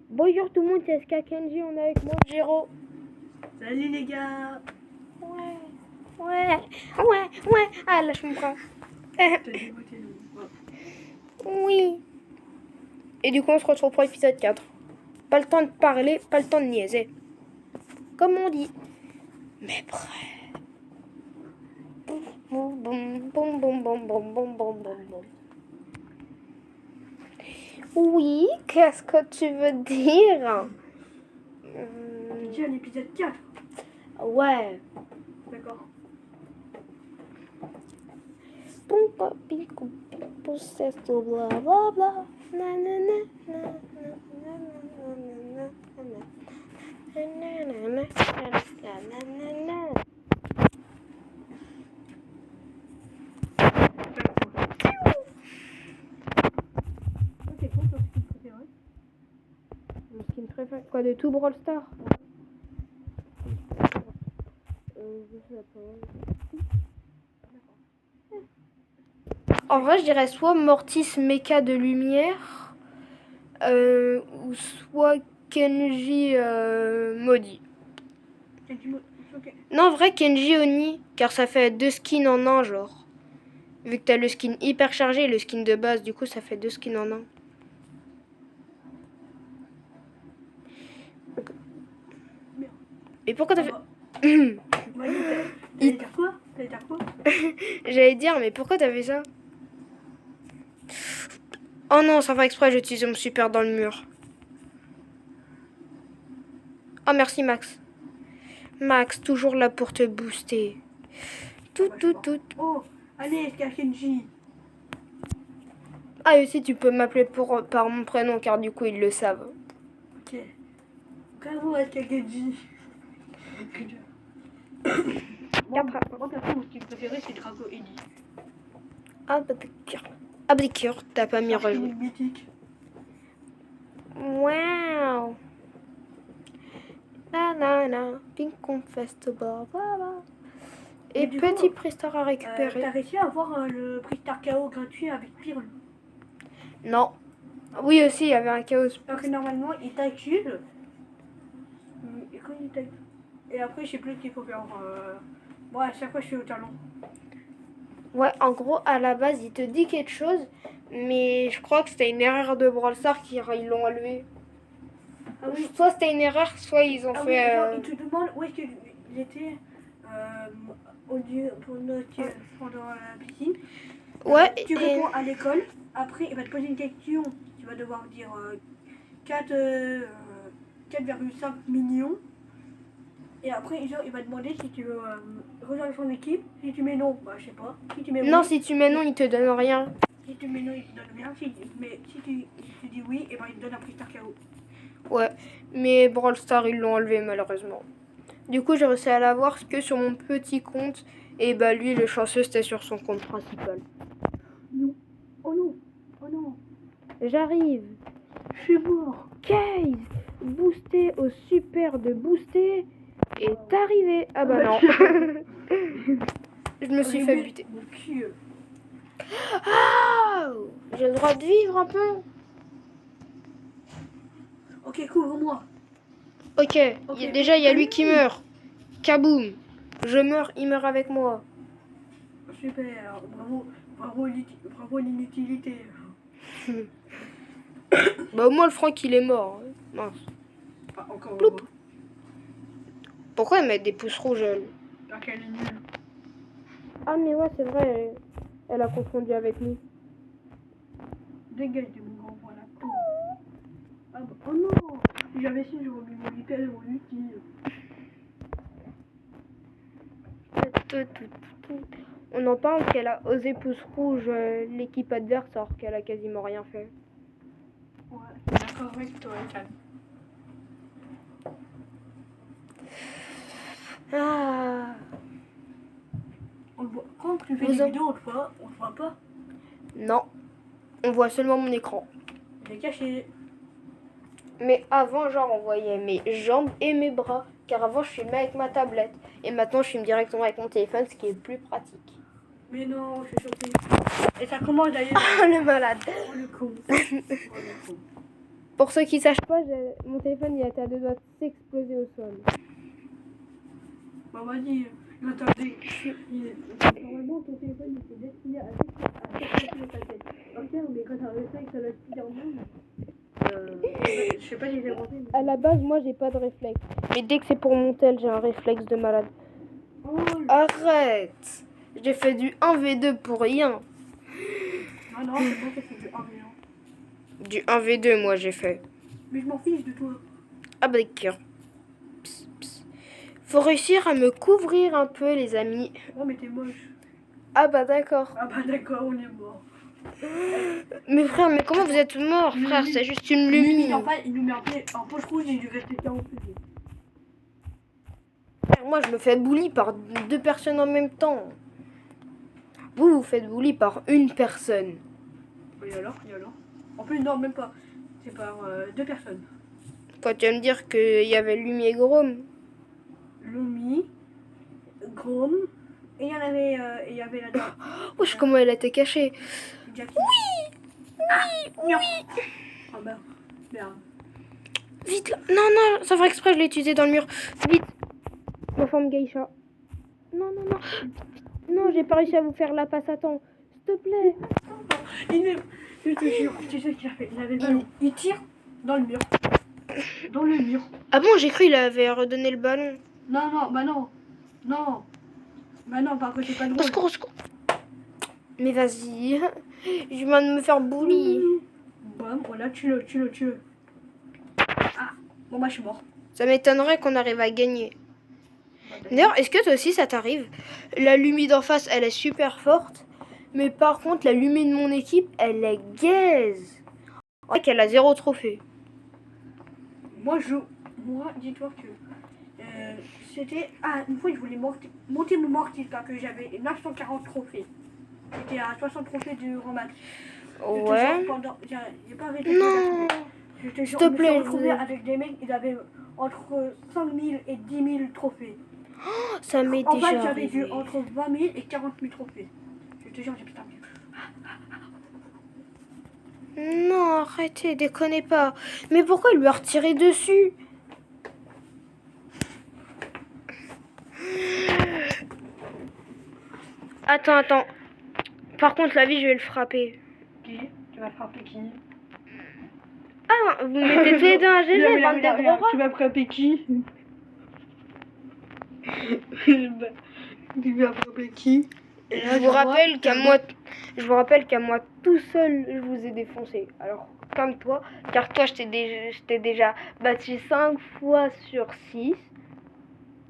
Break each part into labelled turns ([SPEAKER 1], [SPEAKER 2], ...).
[SPEAKER 1] Bonjour tout le monde, c'est SK Kenji, on est avec moi, Jiro.
[SPEAKER 2] Salut les gars.
[SPEAKER 1] Ouais. Ah, lâche mon bras.
[SPEAKER 2] T'as dégoûté nous.
[SPEAKER 1] Oui. Et du coup, on se retrouve pour l'épisode 4. Pas le temps de parler, pas le temps de niaiser. Comme on dit. Mais prêt. Boum, boum, boum, boum, boum, boum, boum, boum, boum. Oui, qu'est-ce que tu veux dire?
[SPEAKER 2] Déjà l'épisode 4.
[SPEAKER 1] Ouais.
[SPEAKER 2] D'accord.
[SPEAKER 1] Pumpa, pico, pico, sexto, bla, bla, bla. Na, na, na, na, na, na, na, na, na, na.
[SPEAKER 2] C'est quoi ton skin préféré?
[SPEAKER 1] Mon skin préféré. Quoi, de tout Brawl Stars? Je sais pas. En vrai, je dirais soit Mortis Mecha de lumière, ou soit Kenji maudit.
[SPEAKER 2] Ok.
[SPEAKER 1] Non, en vrai, Kenji Oni, car ça fait 2 skins en un, genre. Vu que t'as le skin hyper chargé et le skin de base, du coup, ça fait 2 skins en un. Et pourquoi t'as fait...
[SPEAKER 2] T'allais dire quoi?
[SPEAKER 1] J'allais dire, mais pourquoi t'as fait ça? Oh non, sans faire exprès, j'ai utilisé mon super dans le mur. Oh, merci Max. Max, toujours là pour te booster. Tout.
[SPEAKER 2] Oh, allez, SK Kenji.
[SPEAKER 1] Ah, et aussi, tu peux m'appeler par mon prénom, car du coup, ils le savent.
[SPEAKER 2] Ok. Bravo SK Kenji. Moi, perso, mon skin préféré, c'est Drago Eddy.
[SPEAKER 1] Ah, bah d'accord, t'as pas mis relevé.
[SPEAKER 2] Mythique.
[SPEAKER 1] Wow. Na, pink confest, bla bla bla. Et
[SPEAKER 2] du
[SPEAKER 1] petit
[SPEAKER 2] coup,
[SPEAKER 1] prix star à récupérer.
[SPEAKER 2] T'as réussi à avoir le prix Star KO gratuit avec Pirle?
[SPEAKER 1] Non. Oui, aussi, il y avait un chaos.
[SPEAKER 2] Parce que normalement, il t'accuse. Et après, je sais plus ce qu'il faut faire. Bon, à chaque fois, je suis au talon.
[SPEAKER 1] Ouais, en gros, à la base, il te dit quelque chose, mais je crois que c'était une erreur de Brawl Stars qu'ils l'ont enlevé.
[SPEAKER 2] Ah oui.
[SPEAKER 1] Soit c'était une erreur, soit ils ont
[SPEAKER 2] Ah
[SPEAKER 1] fait...
[SPEAKER 2] oui, genre, il te demande où est-ce qu'il était au lieu pendant la piscine.
[SPEAKER 1] Ouais,
[SPEAKER 2] Tu réponds à l'école. Après, il va te poser une question. Tu vas devoir dire 4,5 millions. Et après, genre, il va demander si tu veux rejoindre son équipe. Si tu mets non, bah je sais pas. Si tu mets
[SPEAKER 1] non,
[SPEAKER 2] oui,
[SPEAKER 1] si tu mets non, il te donne rien.
[SPEAKER 2] si tu mets non, il te donne rien. Mais si tu dis oui, et ben il te donne un prix Star KO.
[SPEAKER 1] Ouais, mais Brawl Stars, ils l'ont enlevé malheureusement. Du coup, j'ai réussi à l'avoir que sur mon petit compte. Et bah lui, le chanceux, c'était sur son compte principal.
[SPEAKER 2] Non. Oh non. Oh non.
[SPEAKER 1] J'arrive.
[SPEAKER 2] Je suis mort.
[SPEAKER 1] Case, boosté au super de booster. Est arrivé. Ah bah non. Je me suis fait buter.
[SPEAKER 2] Mon cul.
[SPEAKER 1] Ah, j'ai le droit de vivre un peu.
[SPEAKER 2] Ok, couvre-moi.
[SPEAKER 1] Ok, déjà il y a lui qui meurt. Kaboom. Je meurs, il meurt avec moi.
[SPEAKER 2] Super. Bravo l'inutilité.
[SPEAKER 1] Bah au moins le Franck il est mort. Mince.
[SPEAKER 2] Ah, encore
[SPEAKER 1] Ploup.
[SPEAKER 2] heureux.
[SPEAKER 1] Pourquoi elle met des pouces rouges elle?
[SPEAKER 2] Parce qu'elle est nulle.
[SPEAKER 1] Ah mais ouais c'est vrai, elle a confondu avec nous.
[SPEAKER 2] Dégage de mon grand voilà. Ah, bah, oh non. Si j'avais su, j'aurais mis mon hyper héros utile.
[SPEAKER 1] On en parle qu'elle a osé pouce rouge l'équipe adverse alors qu'elle a quasiment rien fait.
[SPEAKER 2] Ouais, d'accord avec toi, calme.
[SPEAKER 1] Ah.
[SPEAKER 2] On le voit. Quand tu fais
[SPEAKER 1] Vous
[SPEAKER 2] des
[SPEAKER 1] en-
[SPEAKER 2] vidéos, on le voit pas.
[SPEAKER 1] Non, on voit seulement mon écran.
[SPEAKER 2] Il est caché.
[SPEAKER 1] Mais avant, genre, on voyait mes jambes et mes bras. Car avant, je filmais avec ma tablette. Et maintenant, je filme directement avec mon téléphone, ce qui est plus pratique.
[SPEAKER 2] Mais non, je suis choquée. Et ça commence d'ailleurs.
[SPEAKER 1] Ah, le malade.
[SPEAKER 2] Oh le con. Oh le con.
[SPEAKER 1] Pour ceux qui sachent pas, mon téléphone il était à 2 doigts de s'exploser au sol.
[SPEAKER 2] Maman dit, attendez, normalement ton téléphone était destiné à s'exploser ta tête. Ok, mais quand t'as réussi avec ça l'a plié en monde, je sais pas si j'ai compris.
[SPEAKER 1] À la base, moi j'ai pas de réflexe. Mais dès que c'est pour mon tel, j'ai un réflexe de malade.
[SPEAKER 2] Oh,
[SPEAKER 1] Arrête! J'ai fait du 1v2 pour rien.
[SPEAKER 2] ah non, c'est bon, c'est du 1v1.
[SPEAKER 1] Du 1v2, moi j'ai fait.
[SPEAKER 2] Mais je m'en fiche de toi.
[SPEAKER 1] Ah bah d'accord. Psst, psst. Faut réussir à me couvrir un peu, les amis.
[SPEAKER 2] Oh, mais t'es moche.
[SPEAKER 1] Ah bah d'accord.
[SPEAKER 2] Ah bah d'accord, on est mort.
[SPEAKER 1] Mais frère, mais comment vous êtes mort, frère? C'est juste une lumine.
[SPEAKER 2] En fait, il nous met en poche rouge et il lui reste 40 petits.
[SPEAKER 1] Moi, je me fais bully par 2 personnes en même temps. Vous, vous faites bully par une personne.
[SPEAKER 2] Et alors? En plus, non, même pas. C'est par 2 personnes.
[SPEAKER 1] Quand tu vas me dire qu'il y avait Lumi et Grom.
[SPEAKER 2] Lumi, Grom, et il y avait la dame.
[SPEAKER 1] Wesh, comment elle était cachée.
[SPEAKER 2] Jackie.
[SPEAKER 1] Oui.
[SPEAKER 2] Ah bah, merde.
[SPEAKER 1] Vite là. Non, ça fait exprès, je l'ai utilisé dans le mur. Vite. Ma forme geisha. Non. Non, j'ai pas réussi à vous faire la passe à temps. S'il te plaît.
[SPEAKER 2] Je te jure, tu sais ce qu'il a fait? Il avait le ballon. Il tire dans le mur. Dans le mur.
[SPEAKER 1] Ah bon, j'ai cru qu'il avait redonné le ballon.
[SPEAKER 2] Non, bah non. Non. Bah non, par contre, c'est pas drôle.
[SPEAKER 1] Au secours. Mais vas-y. Je viens de me faire bully.
[SPEAKER 2] Bon, voilà, tue-le. Ah, bon bah je suis mort.
[SPEAKER 1] Ça m'étonnerait qu'on arrive à gagner. D'ailleurs, est-ce que toi aussi ça t'arrive? La Lumi d'en face, elle est super forte. Mais par contre, la Lumi de mon équipe, elle est gaze. En fait, elle a 0 trophée.
[SPEAKER 2] Moi, dis-toi que c'était... Ah, une fois, je voulais monter mon mortier car que j'avais 940 trophées. J'étais à 60 trophées du rematch.
[SPEAKER 1] Ouais.
[SPEAKER 2] J'ai pas arrêté.
[SPEAKER 1] Non.
[SPEAKER 2] S'il
[SPEAKER 1] te plaît, je
[SPEAKER 2] retrouvé avec des mecs, ils avaient entre 5 000 et 10 000 trophées.
[SPEAKER 1] Oh, ça m'est
[SPEAKER 2] En
[SPEAKER 1] déjà
[SPEAKER 2] fait, j'avais
[SPEAKER 1] arrivé.
[SPEAKER 2] dû entre 20 000 et 40 000 trophées. Je te jure, j'ai putain.
[SPEAKER 1] Non, arrêtez, déconnez pas. Mais pourquoi il lui a retiré dessus? Attends. Par contre, la vie, je vais le frapper.
[SPEAKER 2] Qui? Tu vas frapper qui?
[SPEAKER 1] Ah, vous mettez tous les deux un GG, bande de gros rats.
[SPEAKER 2] Tu vas frapper qui? Tu vas frapper qui?
[SPEAKER 1] Je vous rappelle qu'à moi tout seul, je vous ai défoncé. Alors, comme toi, car toi, je t'ai déjà battu 5 fois sur 6.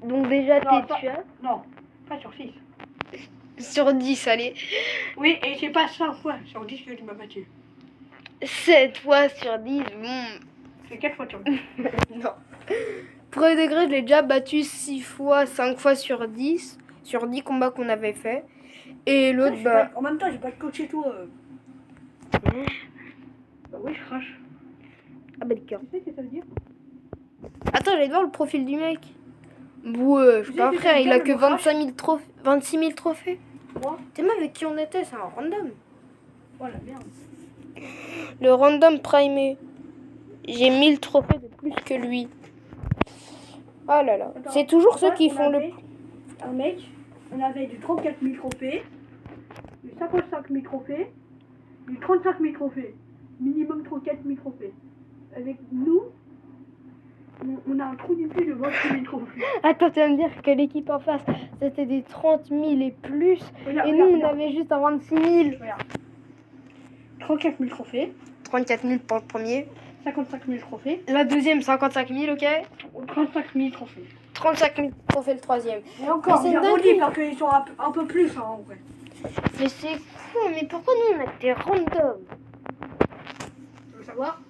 [SPEAKER 1] Donc déjà, t'es tuable.
[SPEAKER 2] Non, pas sur 6.
[SPEAKER 1] Sur 10, allez.
[SPEAKER 2] Oui, et c'est pas 5 fois sur 10 que tu m'as battu.
[SPEAKER 1] 7 fois sur 10,
[SPEAKER 2] C'est 4 fois sur 10.
[SPEAKER 1] Non. Premier degré, je l'ai déjà battu 6 fois, 5 fois sur 10. Sur 10 combats qu'on avait fait. Et l'autre,
[SPEAKER 2] En même temps, j'ai pas de coach chez toi. Bah oui, je crache.
[SPEAKER 1] Ah bah d'accord.
[SPEAKER 2] Tu sais ce que ça veut dire?
[SPEAKER 1] Attends, j'allais voir le profil du mec. Ouais, je sais pas, frère, il a que 26 000 trophées.
[SPEAKER 2] Moi?
[SPEAKER 1] T'es moi avec qui on était, c'est un random.
[SPEAKER 2] Oh la merde.
[SPEAKER 1] Le random primé. J'ai 1000 trophées de plus que lui. Oh là là.
[SPEAKER 2] Attends,
[SPEAKER 1] C'est toujours ceux qui font le...
[SPEAKER 2] Un mec, on avait du 34 000 trophées, du 55 000 trophées, du 35 000 trophées. Minimum 34 000 trophées. Avec nous, on a un trou du cul de 28 000 trophées.
[SPEAKER 1] Attends, tu vas me dire que l'équipe en face, c'était des 30 000 et plus. Et nous, on avait juste un 26 000.
[SPEAKER 2] Regarde. 34 000 trophées.
[SPEAKER 1] 34 000 pour le premier.
[SPEAKER 2] 55 000 trophées.
[SPEAKER 1] La deuxième, 55 000, ok.
[SPEAKER 2] 35 000 trophées.
[SPEAKER 1] 35 000 trophées le troisième.
[SPEAKER 2] Et encore,
[SPEAKER 1] c'est
[SPEAKER 2] j'ai
[SPEAKER 1] une
[SPEAKER 2] rebondi
[SPEAKER 1] dinguerie.
[SPEAKER 2] parce qu'ils sont un peu plus en vrai.
[SPEAKER 1] Mais c'est con, mais pourquoi nous, on a des randoms?
[SPEAKER 2] Tu veux savoir?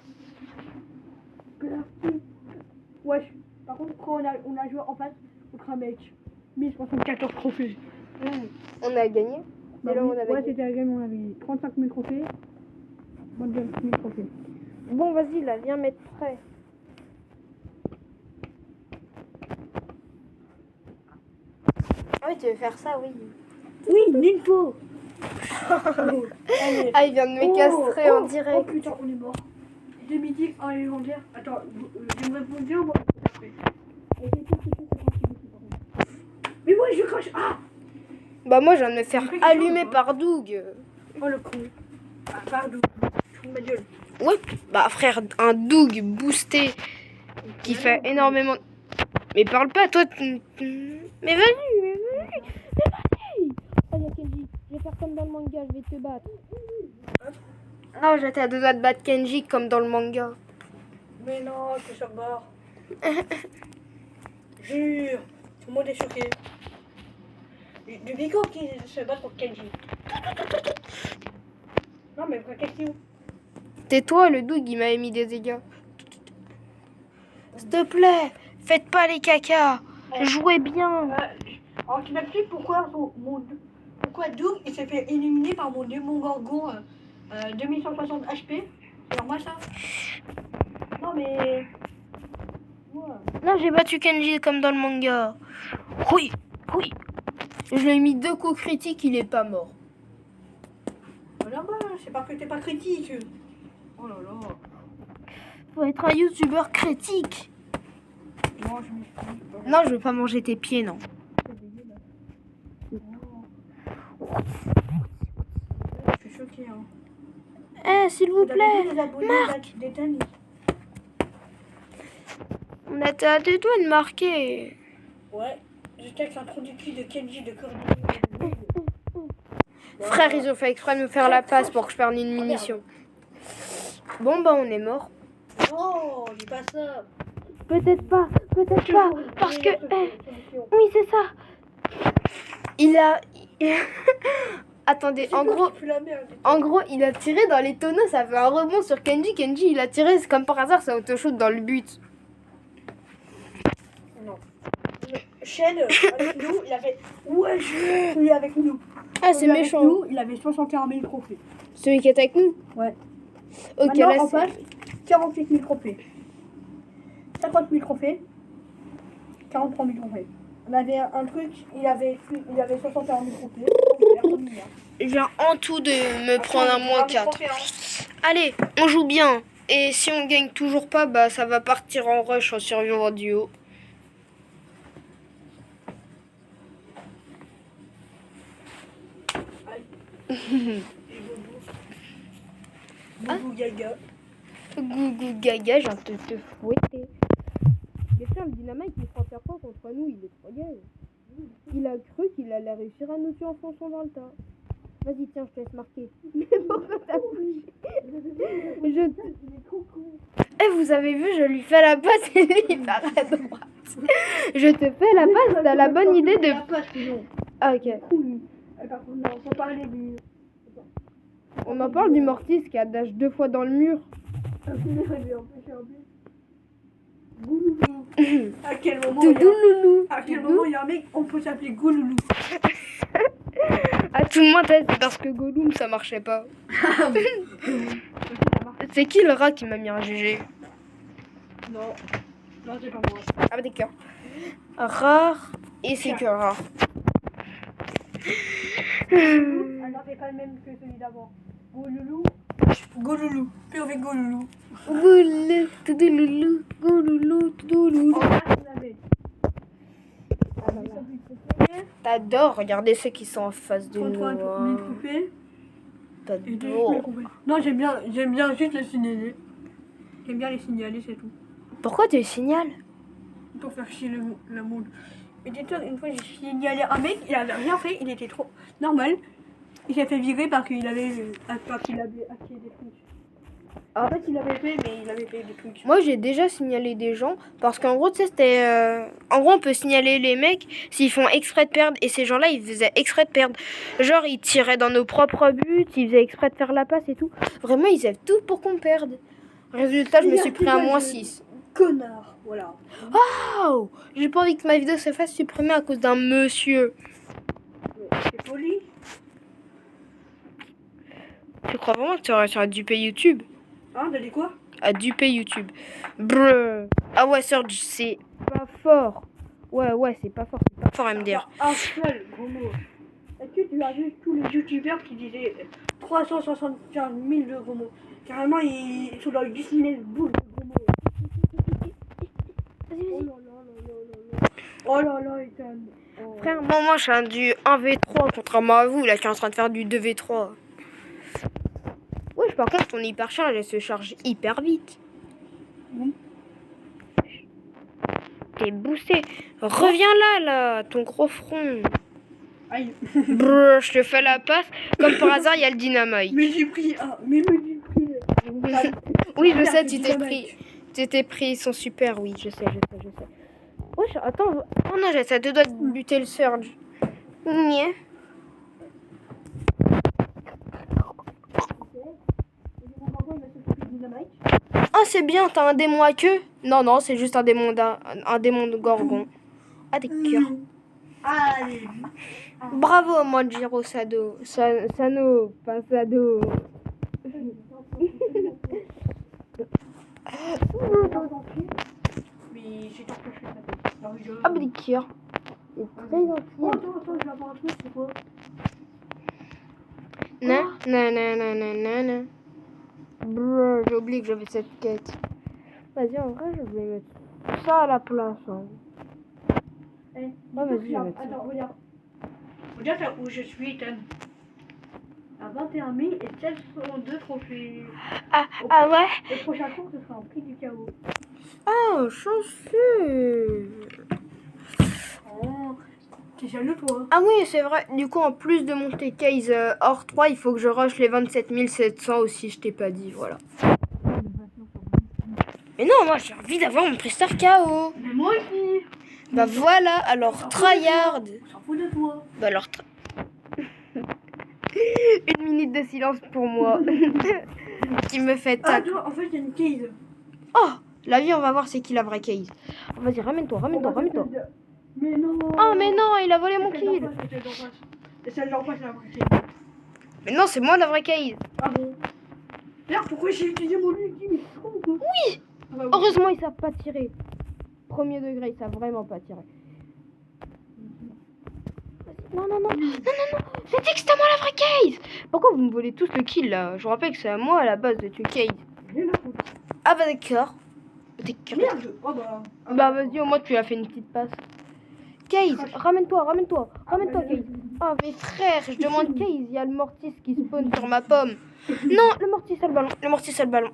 [SPEAKER 2] Wesh. Par contre, quand on a joué en face contre un mec, 1074 trophées.
[SPEAKER 1] On a gagné. C'est là où on avait gagné.
[SPEAKER 2] c'était la game, on avait 35 000 trophées. 29 000 trophées.
[SPEAKER 1] Bon, vas-y, là, viens mettre prêt. Ah oui, tu veux faire ça, oui.
[SPEAKER 2] Oui, l'info.
[SPEAKER 1] Ah, il vient de me castrer en direct.
[SPEAKER 2] Oh putain, on est mort. des mythiques en légendaire. Attends, j'aimerais vous dire moi après. Mais moi je crache. Ah.
[SPEAKER 1] Bah moi, je viens de me faire
[SPEAKER 2] Mais quelque
[SPEAKER 1] allumer
[SPEAKER 2] chose, hein.
[SPEAKER 1] par Doug.
[SPEAKER 2] Oh le con. Ah pardon. Je fous ma gueule.
[SPEAKER 1] Ouais, bah frère, un Doug boosté qui fait énormément... Mais parle pas, toi... Mais vas-y, mais vas-y. Oh, y'a Kenji, je vais faire comme dans le manga, je vais te battre. Non, j'étais à deux doigts de battre Kenji comme dans le manga.
[SPEAKER 2] Mais non, je suis sur bord. Jure, tout le monde est choqué. Du Biko qui se bat contre Kenji. Non mais vraie question.
[SPEAKER 1] Tais-toi, le Doug, il m'avait mis des dégâts. S'il te plaît, faites pas les cacas. Jouez bien.
[SPEAKER 2] Alors tu m'expliques pourquoi pourquoi Doug il s'est fait éliminer par mon démon Gorgon 2160 HP. C'est normal ça? Non mais... Ouais.
[SPEAKER 1] Non, j'ai battu Kenji comme dans le manga. Oui, oui. Je lui ai mis 2 coups critiques, il est pas mort.
[SPEAKER 2] Voilà, bah, c'est pas que t'es pas critique. Oh là là.
[SPEAKER 1] Faut être un youtubeur critique.
[SPEAKER 2] Non, je m'explique.
[SPEAKER 1] Non, je veux pas manger tes pieds, non.
[SPEAKER 2] Je suis choquée hein.
[SPEAKER 1] Eh, s'il vous plaît,
[SPEAKER 2] les abonnés
[SPEAKER 1] Marc.
[SPEAKER 2] d'Ethan.
[SPEAKER 1] On était à deux doigts de marquer.
[SPEAKER 2] Ouais, je texte introductif de Kenji de Cordy.
[SPEAKER 1] Frère, ils ont fait exprès de me faire la passe pour que je perde une munition. Bon, bah, on est mort.
[SPEAKER 2] Non, dis pas ça.
[SPEAKER 1] Peut-être pas, parce que... oui, c'est ça. Il a... Attendez, en gros, il a tiré dans les tonneaux, ça fait un rebond sur Kenji. Kenji, il a tiré, c'est comme par hasard, ça auto-shoot dans le but.
[SPEAKER 2] Non. Shen, avec nous, il avait... Ouais, celui avec nous.
[SPEAKER 1] Ah, c'est
[SPEAKER 2] Celui avec
[SPEAKER 1] méchant.
[SPEAKER 2] nous, il avait 61 000 trophées.
[SPEAKER 1] Celui qui est avec nous?
[SPEAKER 2] Ouais.
[SPEAKER 1] Ok,
[SPEAKER 2] Maintenant,
[SPEAKER 1] là,
[SPEAKER 2] on
[SPEAKER 1] c'est...
[SPEAKER 2] passe 48 000 trophées. 50 000 trophées. 43 000 trophées. On avait un truc, il avait 61 000 trophées.
[SPEAKER 1] Je viens en tout de me prendre un moins 4. Allez, on joue bien. Et si on gagne toujours pas, bah ça va partir en rush en survivant duo.
[SPEAKER 2] Boubou Gaga.
[SPEAKER 1] Gougou gaga, je viens de te fouetter. Mais tiens, le dynamite, il fera faire quoi contre nous? Il est trop gay. Il a cru qu'il allait réussir à nous tuer en fonçant dans le tas. Vas-y, tiens, je te laisse marquer. Mais pourquoi t'as bougé? Eh, vous avez vu, je lui fais la passe et lui, il part à droite. Je te fais la passe, t'as la bonne idée de... Ah, ok.
[SPEAKER 2] On parlait du...
[SPEAKER 1] On en parle du Mortis qui a dash 2 fois dans le mur.
[SPEAKER 2] À quel moment
[SPEAKER 1] Doudouloulou.
[SPEAKER 2] À quel moment il y a un mec, on peut s'appeler Gouloulou.
[SPEAKER 1] À tout le monde, c'est parce que Gollum ça marchait pas. C'est qui le rat qui m'a mis un GG?
[SPEAKER 2] Non, non c'est pas moi.
[SPEAKER 1] Avec des cœurs. Rare et c'est que rare.
[SPEAKER 2] Ah non, c'est pas le même que celui d'avant. Gouloulou. Gouloulou. POV Gouloulou.
[SPEAKER 1] Goulou, toudoulou, gouloulou, toudoulou. T'adores regarder ceux qui sont en face de nous.
[SPEAKER 2] 33 000
[SPEAKER 1] Hein.
[SPEAKER 2] trophées.
[SPEAKER 1] T'adores.
[SPEAKER 2] Non, j'aime bien juste les signaler. J'aime bien les signaler, c'est tout.
[SPEAKER 1] Pourquoi tu le signales?
[SPEAKER 2] Pour faire chier le monde. Et dis-toi, une fois j'ai signalé un mec, il avait rien fait, il était trop normal. Il s'est fait virer parce qu'il avait hacké des trucs. En fait, il avait fait, mais il avait fait des trucs.
[SPEAKER 1] Moi, j'ai déjà signalé des gens parce qu'en gros, tu sais, c'était... En gros, on peut signaler les mecs s'ils font exprès de perdre et ces gens-là, ils faisaient exprès de perdre. Genre, ils tiraient dans nos propres buts, ils faisaient exprès de faire la passe et tout. Vraiment, ils faisaient tout pour qu'on perde. Résultat, je me suis pris un moins 6.
[SPEAKER 2] Connard, voilà.
[SPEAKER 1] Oh, j'ai pas envie que ma vidéo se fasse supprimer à cause d'un monsieur.
[SPEAKER 2] C'est poli.
[SPEAKER 1] Tu crois vraiment que tu aurais dupé YouTube?
[SPEAKER 2] Hein, t'as dit quoi?
[SPEAKER 1] À duper YouTube. Brrr. Ah ouais, Surge, c'est pas fort. Ouais, c'est pas fort MDR.
[SPEAKER 2] Un seul gros mot. Est-ce que tu as vu tous les youtubeurs qui disaient 375 000 de gros mots. Carrément, ils sont dans le Guinness Book de gros mots.
[SPEAKER 1] Vas-y, vas-y.
[SPEAKER 2] Oh là là, Ethan. Oh.
[SPEAKER 1] Frère, moi je suis du 1v3, contrairement à vous, là, qui est en train de faire du 2v3. Wesh, par contre, ton hypercharge, elle se charge hyper vite.
[SPEAKER 2] Oui.
[SPEAKER 1] T'es boosté. Reviens là, ton gros front.
[SPEAKER 2] Aïe.
[SPEAKER 1] Brrr, je te fais la passe. Comme par hasard, il y a le dynamite.
[SPEAKER 2] Mais j'ai pris un. Mais j'ai pris.
[SPEAKER 1] Oui, je sais, tu t'es pris. Tu t'es pris, ils sont super, oui, je sais. Wesh, attends. Oh non, ça te doit de buter le surge. Nya. Oh, c'est bien, t'as un démon à queue? Non, c'est juste un démon de gorgon. Ah, des cœurs.
[SPEAKER 2] Allez.
[SPEAKER 1] Bravo, Manjiro Sado. Sano, pas Sado.
[SPEAKER 2] Mais c'est tant que je fais ça.
[SPEAKER 1] Ah, bah, des cœurs. C'est très gentil.
[SPEAKER 2] Oh, attends, je vais avoir un truc, c'est quoi?
[SPEAKER 1] Non. Brrr, j'ai oublié que j'avais cette quête. Vas-y, en vrai, je vais mettre ça à la place. Hein.
[SPEAKER 2] Eh,
[SPEAKER 1] vas-y, je vais mettre ça.
[SPEAKER 2] attends, regarde. Regarde là où je suis, Ethan. À 21 000 et 702 trophées.
[SPEAKER 1] Ah ouais?
[SPEAKER 2] Le prochain tour, ce sera un prix du chaos.
[SPEAKER 1] Oh, chanceux.
[SPEAKER 2] Oh, t'es jaloux, toi?
[SPEAKER 1] Ah oui, c'est vrai. Du coup, en plus de monter case hors 3, il faut que je rush les 27 700 aussi, je t'ai pas dit, voilà. Mais non, moi j'ai envie d'avoir mon prestar KO.
[SPEAKER 2] Mais moi aussi.
[SPEAKER 1] Bah voilà, alors tryhard.
[SPEAKER 2] On s'en fout de toi.
[SPEAKER 1] Bah alors... Une minute de silence pour moi. Qui me fait
[SPEAKER 2] Ah,
[SPEAKER 1] tac.
[SPEAKER 2] toi, en fait, il y a une case.
[SPEAKER 1] Oh, la vie, on va voir c'est qui la vraie case. Oh, vas-y, ramène-toi.
[SPEAKER 2] Mais non.
[SPEAKER 1] Oh, mais non, il a volé mon kill.
[SPEAKER 2] C'est celle d'en face, la vraie case.
[SPEAKER 1] Mais non, c'est moi la vraie case.
[SPEAKER 2] Ah bon? Merde, pourquoi j'ai utilisé mon ultime?
[SPEAKER 1] Oui.
[SPEAKER 2] Ah bah oui.
[SPEAKER 1] Heureusement, ils savent pas tirer. Premier degré, ils savent vraiment pas tirer. Non. J'ai dit que c'était moi la vraie case. Pourquoi vous me volez tous le kill là? Je vous rappelle que c'est à moi à la base d'être une case.
[SPEAKER 2] Rien à foutre.
[SPEAKER 1] Ah bah d'accord.
[SPEAKER 2] Merde. Oh bah.
[SPEAKER 1] Bah vas-y, au moins tu as fait une petite passe. Case, ramène-toi, Case. Oh mais frère, je demande Case, il y a le mortis qui spawn sur ma pomme. Non, le mortis a le ballon.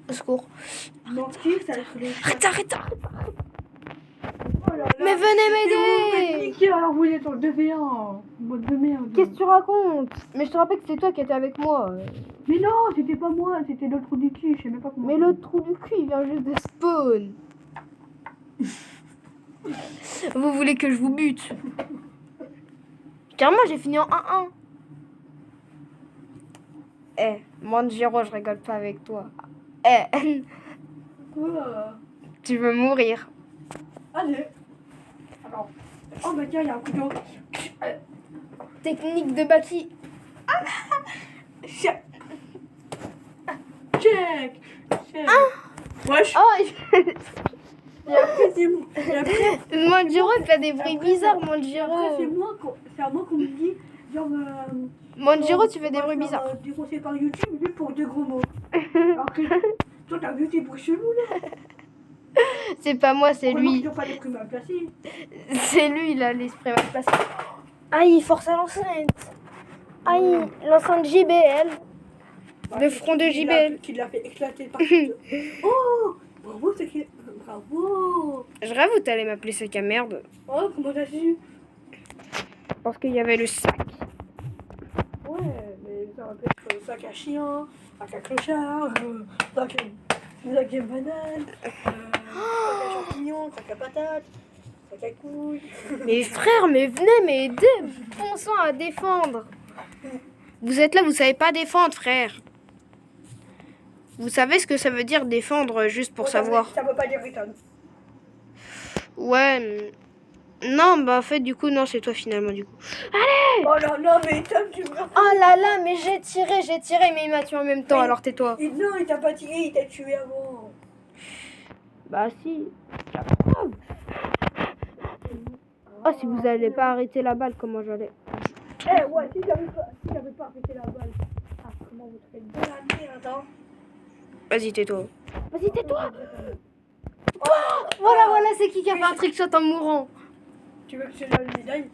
[SPEAKER 1] Au secours.
[SPEAKER 2] Mortis, ça
[SPEAKER 1] Arrête.
[SPEAKER 2] Oh là là.
[SPEAKER 1] Mais venez m'aider.
[SPEAKER 2] Niqué, alors vous êtes sur le 2v1. Mode de merde.
[SPEAKER 1] Qu'est-ce que tu racontes? Mais je te rappelle que c'est toi qui étais avec moi.
[SPEAKER 2] Mais non, c'était pas moi, c'était l'autre trou du cul, je sais même pas comment.
[SPEAKER 1] Mais le trou du cul, il vient juste de spawn. Vous voulez que je vous bute? Car moi j'ai fini en 1-1. Manjiro, je rigole pas avec toi.
[SPEAKER 2] Quoi?
[SPEAKER 1] Tu veux mourir?
[SPEAKER 2] Allez. Alors. Oh bah tiens, il y a un couteau.
[SPEAKER 1] Technique de Baki.
[SPEAKER 2] Check. Wesh.
[SPEAKER 1] Oh,
[SPEAKER 2] Et après, c'est moi. Et après,
[SPEAKER 1] Manjiro, il fait des bruits bizarres,
[SPEAKER 2] après,
[SPEAKER 1] Manjiro.
[SPEAKER 2] c'est à moi qu'on me dit, genre.
[SPEAKER 1] Manjiro, tu fais des bruits bizarres.
[SPEAKER 2] Des conseils par YouTube, juste pour 2 gros mots. Alors que toi, t'as vu tes bruits chelous là.
[SPEAKER 1] C'est pas moi, c'est lui.
[SPEAKER 2] Ils n'ont pas les primes à placer.
[SPEAKER 1] C'est lui, là, l'esprit mal placé. Aïe, force à l'enceinte. Aïe, l'enceinte JBL. Le front de JBL.
[SPEAKER 2] Qui l'a fait éclater partout. Oh, bravo, c'est qui. Bravo.
[SPEAKER 1] Je rêve où t'allais m'appeler sac à merde.
[SPEAKER 2] Oh, comment t'as su?
[SPEAKER 1] Parce qu'il y avait le sac.
[SPEAKER 2] Ouais, mais ça va être sac à chien, sac à clochard, sac à banane, sac à champignons, sac à patates, sac à couilles.
[SPEAKER 1] Mais frère, mais venez m'aider. Bon sang à défendre. Vous êtes là, vous savez pas défendre, frère. Vous savez ce que ça veut dire défendre, juste pour savoir.
[SPEAKER 2] Ça veut pas dire Ethan.
[SPEAKER 1] Ouais. Non, bah en fait, du coup, non, c'est toi finalement, du coup. Allez!
[SPEAKER 2] Oh là là, mais Ethan, tu me.
[SPEAKER 1] Oh là là, mais j'ai tiré, mais il m'a tué en même temps, alors tais-toi.
[SPEAKER 2] Et non, il t'a pas tiré, il t'a tué avant.
[SPEAKER 1] Bah si. La preuve. Oh, si vous allez pas arrêter la balle, comment j'allais.
[SPEAKER 2] Eh ouais, si j'avais pas arrêté la balle comment vous faites de la merde, hein.
[SPEAKER 1] Vas-y, tais-toi. Vas-y, tais-toi.
[SPEAKER 2] Oh,
[SPEAKER 1] Voilà, c'est qui a fait un trickshot en mourant.
[SPEAKER 2] Tu veux que je te donne une médaille?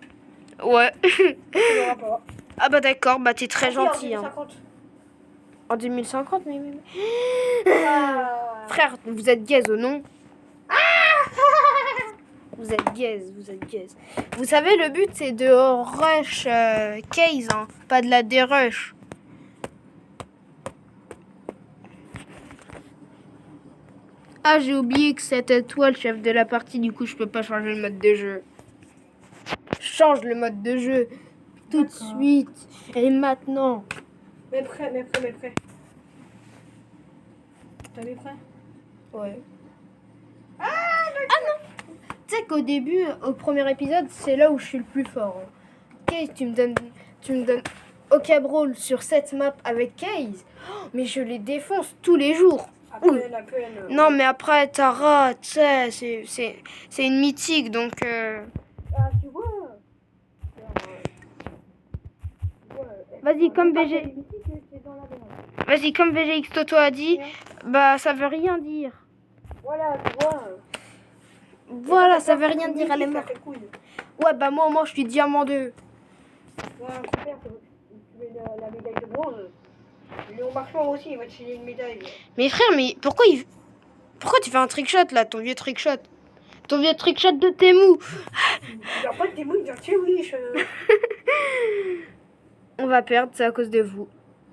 [SPEAKER 1] Ouais.
[SPEAKER 2] Tu l'auras pas.
[SPEAKER 1] Ah bah d'accord, bah t'es très
[SPEAKER 2] Ah, si, en
[SPEAKER 1] gentil. Hein.
[SPEAKER 2] 2050.
[SPEAKER 1] En 2050, mais...
[SPEAKER 2] Ah.
[SPEAKER 1] Frère, vous êtes gaze ou non? Vous êtes gaze. Vous savez, le but, c'est de rush case, hein, pas de la dérush. Ah, j'ai oublié que c'était toi le chef de la partie, du coup, je peux pas changer le mode de jeu. Change le mode de jeu tout de suite et maintenant.
[SPEAKER 2] Mais prêt. T'as mis prêt?
[SPEAKER 1] Ouais. Ah non. Tu sais qu'au début, au premier épisode, c'est là où je suis le plus fort. Hein. Case, tu me donnes OK Brawl sur cette map avec Case. Oh, mais je les défonce tous les jours.
[SPEAKER 2] À peine.
[SPEAKER 1] Non, mais après, Tara, tu sais, c'est une mythique, donc...
[SPEAKER 2] Ah, tu vois.
[SPEAKER 1] Vas-y, comme VG... Vas-y, comme VGX Toto a dit, bah ça veut rien dire.
[SPEAKER 2] Voilà, tu vois.
[SPEAKER 1] Voilà, ça veut rien dire, elle est morte. Ouais, bah moi je suis diamant 2.
[SPEAKER 2] Ouais, super, tu veux la médaille de bronze. Léon Marchand aussi, il va te filer une médaille.
[SPEAKER 1] Mais frère, mais pourquoi tu fais un trickshot là, ton vieux trickshot? Ton vieux trickshot de Temu.
[SPEAKER 2] Il a pas de démon, il dit tiens, oui,
[SPEAKER 1] On va perdre, c'est à cause de vous.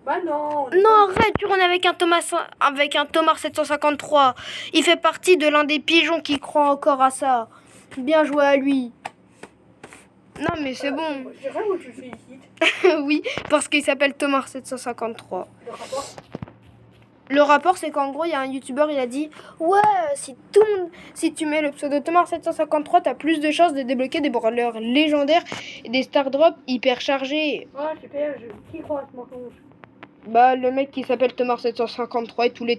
[SPEAKER 2] Bah non.
[SPEAKER 1] Non, arrête, tu rennes avec un Thomas 753. Il fait partie de l'un des pigeons qui croient encore à ça. Bien joué à lui. Non, mais c'est bon.
[SPEAKER 2] C'est vrai où tu le félicites?
[SPEAKER 1] Oui, parce qu'il s'appelle Thomas 753.
[SPEAKER 2] Le rapport?
[SPEAKER 1] Le rapport, c'est qu'en gros, il y a un youtubeur, il a dit ouais, si tu mets le pseudo Thomas 753, t'as plus de chances de débloquer des brawlers légendaires et des star drops hyper chargés.
[SPEAKER 2] Ouais, super, qui croit à ce mensonge?
[SPEAKER 1] Bah, le mec qui s'appelle Thomas 753 et tous les